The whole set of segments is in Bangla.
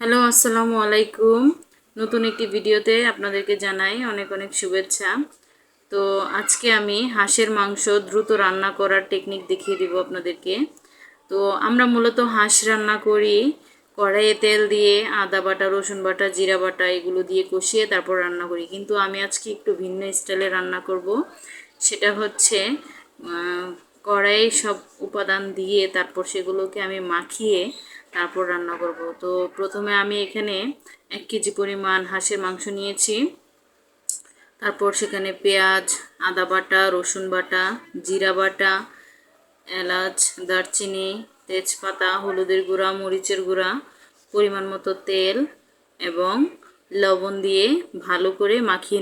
হ্যালো, আসসালামু আলাইকুম। নতুন একটি ভিডিওতে আপনাদেরকে জানাই অনেক অনেক শুভেচ্ছা। তো আজকে আমি হাঁসের মাংস দ্রুত রান্না করার টেকনিক দেখিয়ে দিব আপনাদেরকে। তো আমরা মূলত হাঁস রান্না করি কড়াইয়ে তেল দিয়ে আদা বাটা, রসুন বাটা, জিরা বাটা এগুলো দিয়ে কষিয়ে তারপর রান্না করি, কিন্তু আমি আজকে একটু ভিন্ন স্টাইলে রান্না করব। সেটা হচ্ছে কড়াইয়ে সব উপাদান দিয়ে তারপর সেগুলোকে আমি মাখিয়ে তারপর রান্না করব। তো প্রথমে আমি এখানে 1 কেজি পরিমাণ হাঁসের মাংস নিয়েছি। তারপর সেখানে পেঁয়াজ, আদা বাটা, রসুন বাটা, জিরা বাটা, এলাচ, দারচিনি, তেজপাতা, হলুদের গুঁড়া, মরিচের গুঁড়া, পরিমাণ মতো তেল এবং লবণ দিয়ে ভালো করে মাখিয়ে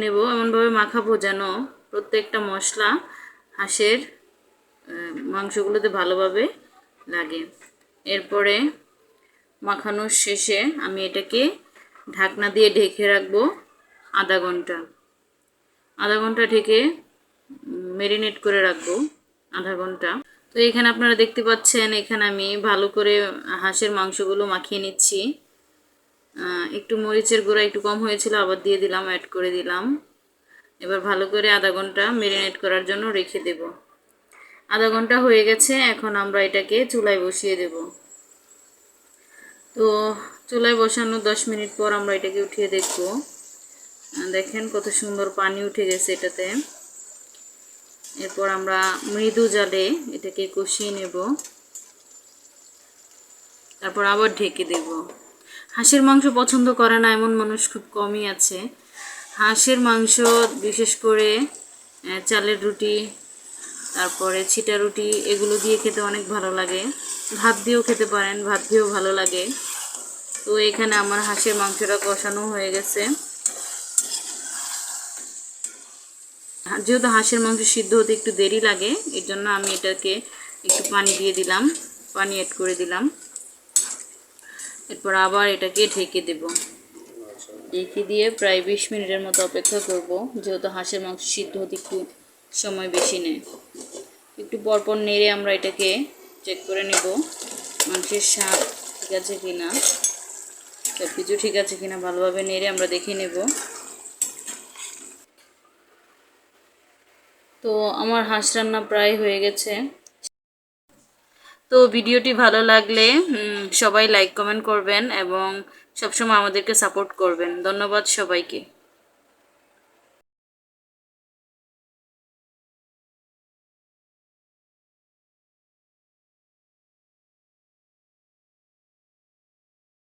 নেব। এমনভাবে মাখাবো যেন প্রত্যেকটা মশলা হাঁসের মাংসগুলোতে ভালোভাবে লাগে। এরপরে মাখানোর শেষে আমি এটাকে ঢাকনা দিয়ে ঢেকে রাখবো আধা ঘন্টা ঢেকে ম্যারিনেট করে রাখবো আধা ঘন্টা। তো এখানে আপনারা দেখতে পাচ্ছেন, এখানে আমি ভালো করে হাঁসের মাংসগুলো মাখিয়ে নিচ্ছি। একটু মরিচের গুঁড়া একটু কম হয়েছিল, আবার দিয়ে দিলাম, অ্যাড করে দিলাম। এবার ভালো করে আধা ঘন্টা ম্যারিনেট করার জন্য রেখে দেব। আধা ঘন্টা হয়ে গেছে, এখন আমরা এটাকে চুলায় বসিয়ে দেব। তো চুলায় বসানো 10 মিনিট পর আমরা এটাকে উঠিয়ে দেখব। দেখেন কত সুন্দর পানি উঠে গেছে এটাতে। এরপর আমরা মৃদু জালে এটাকে কষিয়ে নেব, তারপর আবার ঢেকে দেব। হাঁসের মাংস পছন্দ করে না এমন মানুষ খুব কমই আছে। হাঁসের মাংস বিশেষ করে চালের রুটি, তারপরে ছিটা রুটি এগুলো দিয়ে খেতে অনেক ভালো লাগে। ভাত দিয়েও খেতে পারেন, ভাত দিয়েও ভালো লাগে। তো এখানে আমার হাঁসের মাংসটা কষানো হয়ে গেছে। যেহেতু হাঁসের মাংস সিদ্ধ হতে একটু দেরি লাগে, এর জন্য আমি এটাকে একটু পানি দিয়ে দিলাম, পানি অ্যাড করে দিলাম। এরপর আবার এটাকে ঢেকে দেব। ঢেকে দিয়ে প্রায় 20 মিনিটের মতো অপেক্ষা করব, যেহেতু হাঁসের মাংস সিদ্ধ হতে একটু সময় বেশি নেয়। একটু পরপর নেড়ে আমরা এটাকে চেক করে নেব মাংসের স্বাদ ঠিক আছে কিনা, সব কিছু ঠিক আছে কিনা ভালোভাবে নেড়ে আমরা দেখে নেব। তো আমার হাঁস রান্না প্রায় হয়ে গেছে। তো ভিডিওটি ভালো লাগলে সবাই লাইক কমেন্ট করবেন এবং সবসময় আমাদেরকে সাপোর্ট করবেন। ধন্যবাদ সবাইকে।